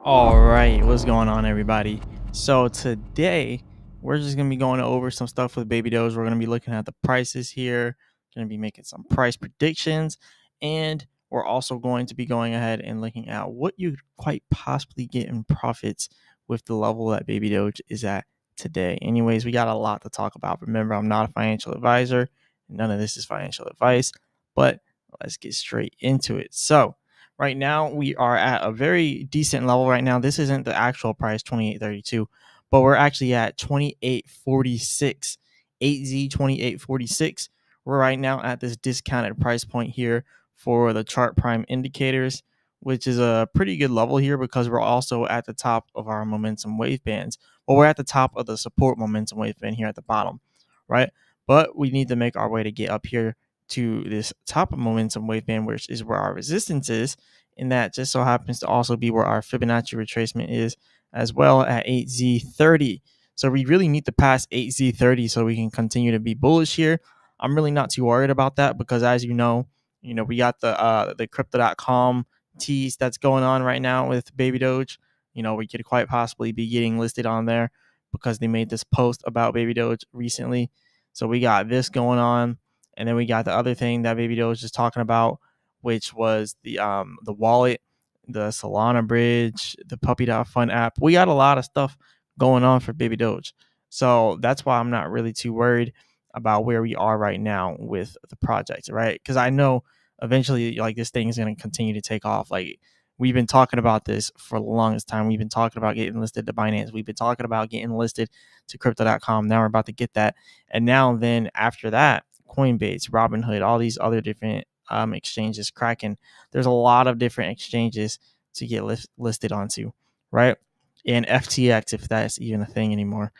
All right, what's going on, everybody? So today we're just gonna be going over some stuff with Baby Doge. We're gonna be looking at the prices here, gonna be making some price predictions, and we're also going to be going ahead and looking at what you quite possibly get in profits with the level that Baby Doge is at today. Anyways, we got a lot to talk about. Remember, I'm not a financial advisor. None of this is financial advice, but let's get straight into it. So right now, we are at a very decent level right now. This isn't the actual price, 28.32, but we're actually at 28.46. 8Z 28.46. We're right now at this discounted price point here for the chart prime indicators, which is a pretty good level here because we're also at the top of our momentum wave bands. Well, we're at the top of the support momentum wave band here at the bottom, right? But we need to make our way to get up here to this top of momentum wave band, which is where our resistance is, and that just so happens to also be where our Fibonacci retracement is as well at 8Z30. So we really need to pass 8Z30 so we can continue to be bullish here. I'm really not too worried about that because, as we got the crypto.com tease that's going on right now with Baby Doge. We could quite possibly be getting listed on there because they made this post about Baby Doge recently. So we got this going on. And then we got the other thing that Baby Doe was just talking about, which was the wallet, the Solana bridge, the Puppy.fun app. We got a lot of stuff going on for Baby Doge. So that's why I'm not really too worried about where we are right now with the project, right? Because I know eventually like this thing is going to continue to take off. Like we've been talking about this for the longest time. We've been talking about getting listed to Binance. We've been talking about getting listed to crypto.com. Now we're about to get that. And now then after that, Coinbase, Robinhood, all these other different exchanges, Kraken. There's a lot of different exchanges to get listed onto, right? And FTX, if that's even a thing anymore.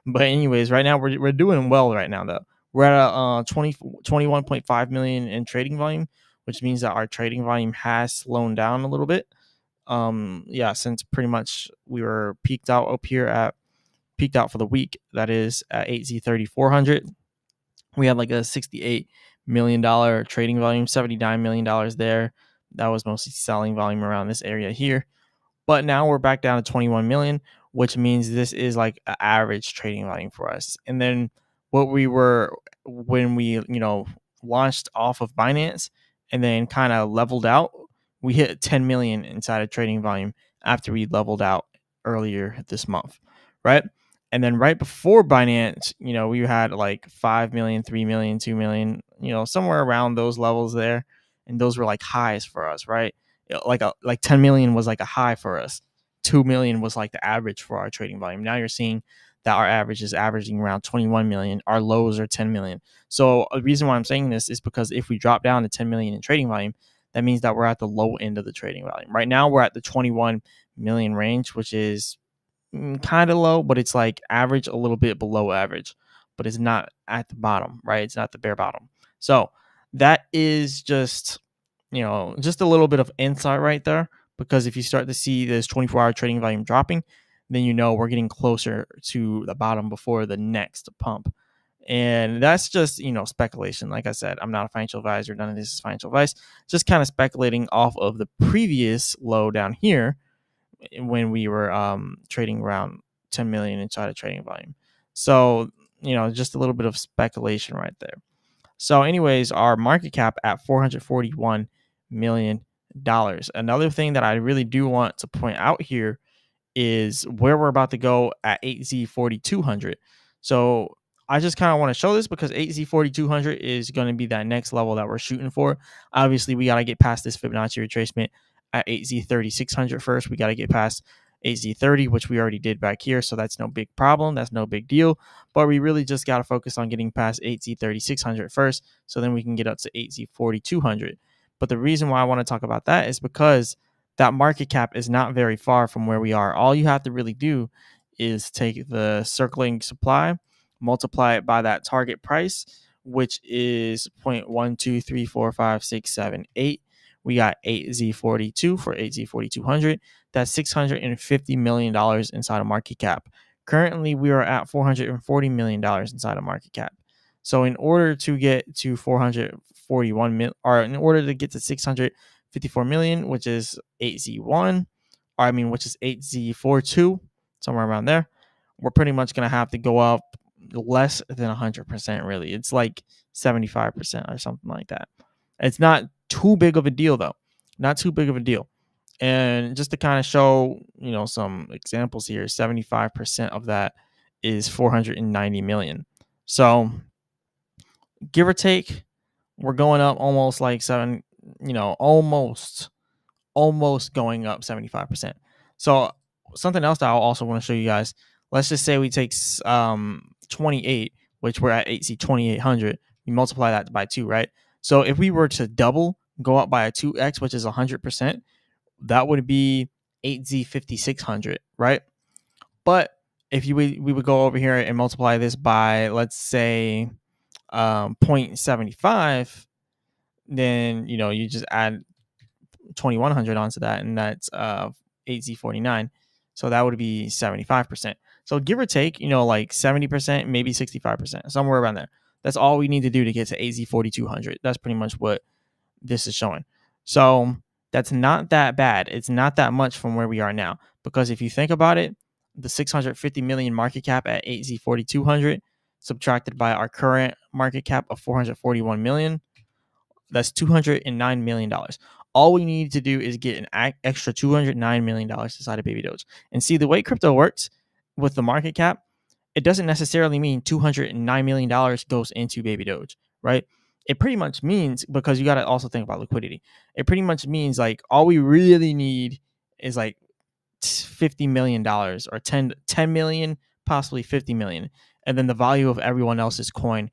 But anyways, right now we're doing well right now though. We're at 21.5 million in trading volume, which means that our trading volume has slowed down a little bit. Yeah, since pretty much we were peaked out for the week. That is at 8Z30 400. We had like a $68 million trading volume, $79 million there. That was mostly selling volume around this area here. But now we're back down to 21 million, which means this is like an average trading volume for us. And then what we were when we, launched off of Binance and then kind of leveled out, we hit 10 million inside of trading volume after we leveled out earlier this month, right? And then right before Binance, we had like 5 million, 3 million, 2 million, somewhere around those levels there. And those were like highs for us, right? Like 10 million was like a high for us. 2 million was like the average for our trading volume. Now you're seeing that our average is averaging around 21 million. Our lows are 10 million. So the reason why I'm saying this is because if we drop down to 10 million in trading volume, that means that we're at the low end of the trading volume. Right now we're at the 21 million range, which is kind of low, but it's like average, a little bit below average, but it's not at the bottom, right? It's not the bare bottom. So that is just a little bit of insight right there. Because if you start to see this 24-hour trading volume dropping, then we're getting closer to the bottom before the next pump. And that's just, speculation. Like I said, I'm not a financial advisor. None of this is financial advice. Just kind of speculating off of the previous low down here when we were trading around 10 million inside of trading volume. So, just a little bit of speculation right there. So, anyways, our market cap at $441 million. Another thing that I really do want to point out here is where we're about to go at 8Z 4200. So I just kind of want to show this because 8Z 4200 is going to be that next level that we're shooting for. Obviously, we got to get past this Fibonacci retracement at 8Z 3600 first. We got to get past 8Z30, which we already did back here. So that's no big problem. That's no big deal. But we really just got to focus on getting past 8Z 3600 first. So then we can get up to 8Z 4200. But the reason why I want to talk about that is because that market cap is not very far from where we are. All you have to really do is take the circling supply, multiply it by that target price, which is 0.1234567 We got 8Z42 for 8Z4200. That's $650 million inside of market cap. Currently, we are at $440 million inside of market cap. So in order to get to 441 million, or in order to get to 654 million, which is 8Z1, or I mean, which is 8Z42, somewhere around there, we're pretty much going to have to go up less than 100%, really. It's like 75% or something like that. It's not too big of a deal, though. Not too big of a deal. And just to kind of show, some examples here, 75% of that is 490 million. So give or take, we're going up almost like almost going up 75%. So something else that I also want to show you guys, let's just say we take 28, which we're at 8C 2800, we multiply that by 2, right? So if we were to double, go up by a 2x, which is 100%, that would be 8Z 5600, right? But if we would go over here and multiply this by, let's say, 0.75, then you just add 2100 onto that, and that's 8Z49. So that would be 75%. So give or take, like 70%, maybe 65%, somewhere around there. That's all we need to do to get to AZ4200. That's pretty much what this is showing. So that's not that bad. It's not that much from where we are now, because if you think about it, the 650 million market cap at 8Z4200 subtracted by our current market cap of 441 million, that's $209 million. All we need to do is get an extra $209 million inside of Baby Doge. And see, the way crypto works with the market cap, it doesn't necessarily mean $209 million goes into Baby Doge, right? It pretty much means, because you got to also think about liquidity, it pretty much means like all we really need is like $50 million or 10 million, possibly 50 million. And then the value of everyone else's coins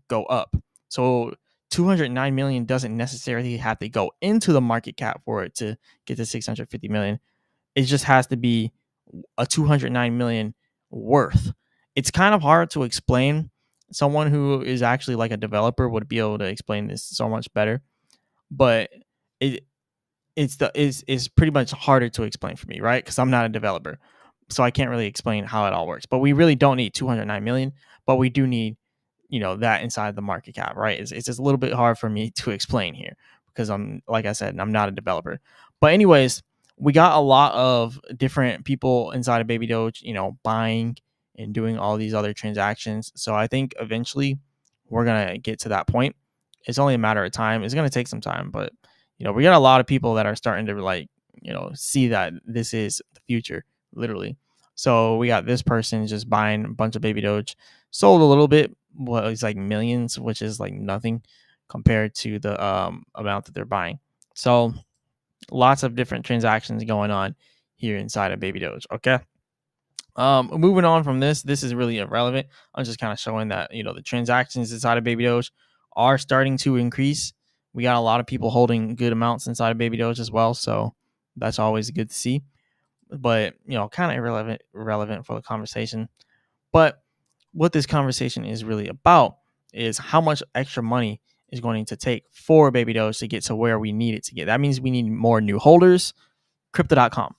go up. So 209 million doesn't necessarily have to go into the market cap for it to get to 650 million. It just has to be a 209 million worth. It's kind of hard to explain. Someone who is actually like a developer would be able to explain this so much better, but it it's pretty much harder to explain for me, right? Because I'm not a developer, so I can't really explain how it all works. But we really don't need 209 million, but we do need that inside the market cap, right? It's just a little bit hard for me to explain here because like I said, I'm not a developer. But anyways, we got a lot of different people inside of Baby Doge, buying and doing all these other transactions. So I think eventually we're gonna get to that point. It's only a matter of time. It's gonna take some time, but we got a lot of people that are starting to like, see that this is the future, literally. So we got this person just buying a bunch of Baby Doge, sold a little bit, well, it's like millions, which is like nothing compared to the amount that they're buying. So lots of different transactions going on here inside of Baby Doge. Okay. Moving on from this is really irrelevant. I'm just kind of showing that the transactions inside of Baby Doge are starting to increase. We got a lot of people holding good amounts inside of Baby Doge as well, so that's always good to see. But kind of irrelevant for the conversation. But what this conversation is really about is how much extra money is going to take for Baby Doge to get to where we need it to get. That means we need more new holders. Crypto.com.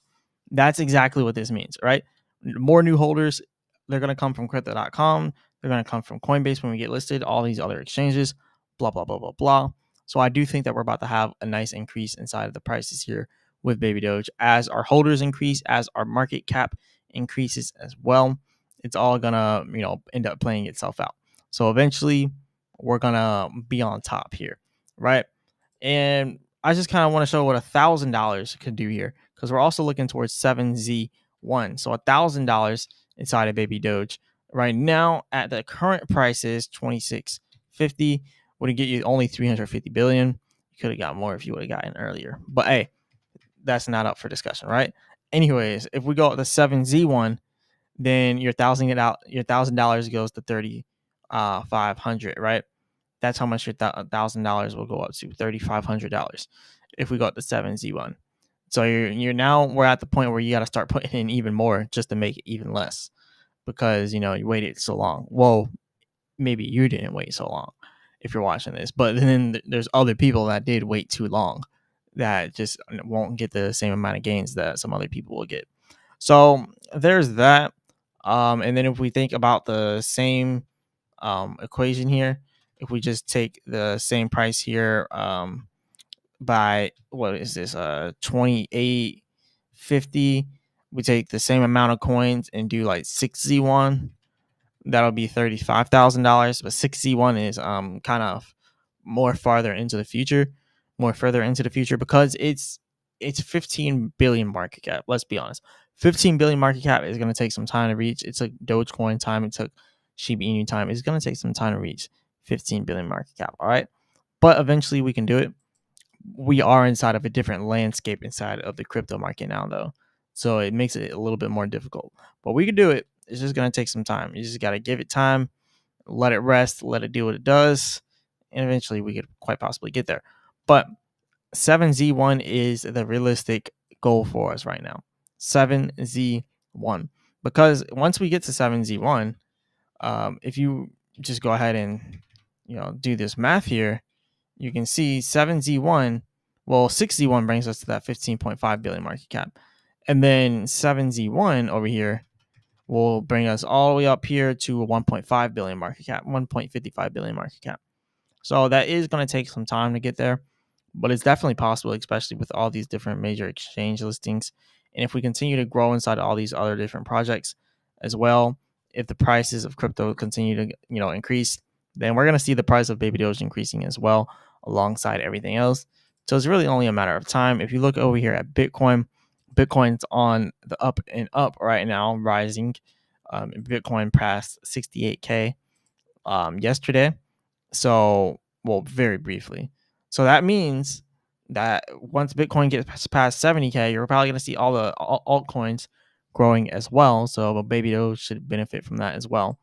That's exactly what this means, right? More new holders, they're going to come from crypto.com. They're going to come from Coinbase when we get listed, all these other exchanges, blah, blah, blah, blah, blah. So I do think that we're about to have a nice increase inside of the prices here with Baby Doge as our holders increase, as our market cap increases as well. It's all going to, end up playing itself out. So eventually we're going to be on top here, right? And I just kind of want to show what $1,000 could do here, because we're also looking towards 7Z1. So $1,000 inside of Baby Doge right now at the current price is 2650. Would get you only 350 billion. You could have got more if you would have gotten earlier. But hey, that's not up for discussion, right? Anyways, if we go with the 7Z1, then your $1,000 goes to 3,500, right? That's how much your $1,000 will go up to, $3,500 if we go up to 7Z1. So you're now we're at the point where you got to start putting in even more just to make it even less, because you waited so long. Well, maybe you didn't wait so long if you're watching this, but then there's other people that did wait too long that just won't get the same amount of gains that some other people will get. So there's that. And then if we think about the same equation here, if we just take the same price here by what is this 2850, 50, we take the same amount of coins and do like 6Z1, that'll be $35,000. But 6Z1 is kind of more farther into the future, more further into the future, because it's 15 billion market cap. Let's be honest, 15 billion market cap is going to take some time to reach. It took Dogecoin time, it took Shiba Inu time. It's going to take some time to reach 15 billion market cap. All right, but eventually we can do it. We are inside of a different landscape inside of the crypto market now, though, so it makes it a little bit more difficult. But we can do it. It's just going to take some time. You just got to give it time, let it rest, let it do what it does, and eventually we could quite possibly get there. But 7Z1 is the realistic goal for us right now. 7Z1. Because once we get to 7Z1, if you just go ahead and do this math here, you can see 7Z1, well, 6Z1 brings us to that 15.5 billion market cap. And then 7Z1 over here will bring us all the way up here to a 1.5 billion market cap, 1.55 billion market cap. So that is going to take some time to get there, but it's definitely possible, especially with all these different major exchange listings. And if we continue to grow inside all these other different projects as well, if the prices of crypto continue to increase, then we're going to see the price of babydoge increasing as well alongside everything else. So it's really only a matter of time. If you look over here at Bitcoin, Bitcoin's on the up and up right now, rising. Bitcoin passed 68K yesterday. So, well, very briefly. So that means that once Bitcoin gets past 70K, you're probably going to see all the altcoins growing as well. So babydoge should benefit from that as well.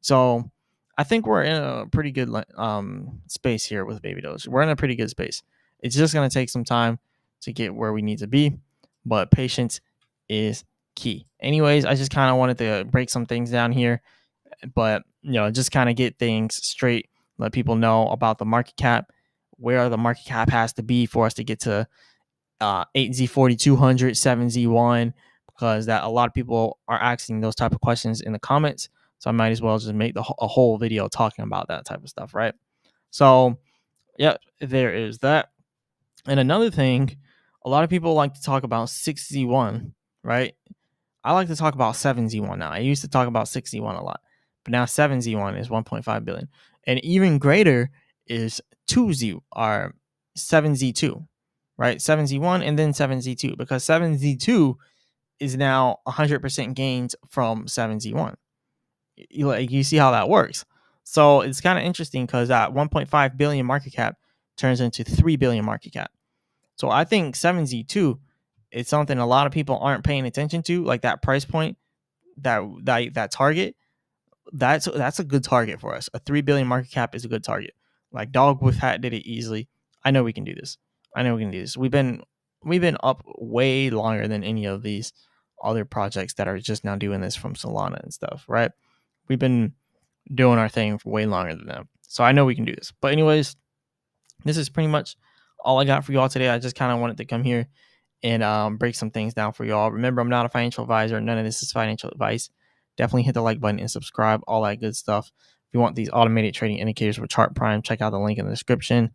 So I think we're in a pretty good space here with babydoge. We're in a pretty good space. It's just going to take some time to get where we need to be, but patience is key. Anyways, I just kind of wanted to break some things down here, but just kind of get things straight, let people know about the market cap, where the market cap has to be for us to get to 8Z 4200, 7Z1, because that a lot of people are asking those type of questions in the comments. So I might as well just make a whole video talking about that type of stuff, right? So yeah, there is that. And another thing, a lot of people like to talk about 6Z1, right? I like to talk about 7Z1 now. I used to talk about 6Z1 a lot, but now 7Z1 is 1.5 billion. And even greater is 2Z or 7Z2, right? 7Z1 and then 7Z2, because 7Z2 is now 100% gains from 7Z1. You see how that works. So it's kind of interesting because that 1.5 billion market cap turns into 3 billion market cap. So I think 7Z2 is something a lot of people aren't paying attention to, like that price point, that target. That's a good target for us. A 3 billion market cap is a good target. Like Dog with Hat did it easily. I know we can do this. We've been up way longer than any of these other projects that are just now doing this from Solana and stuff, right? We've been doing our thing for way longer than them. So I know we can do this. But anyways, this is pretty much all I got for y'all today. I just kind of wanted to come here and break some things down for y'all. Remember, I'm not a financial advisor. None of this is financial advice. Definitely hit the like button and subscribe, all that good stuff. If you want these automated trading indicators with Chart Prime, check out the link in the description.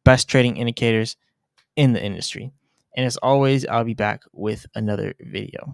Best trading indicators in the industry. And as always, I'll be back with another video.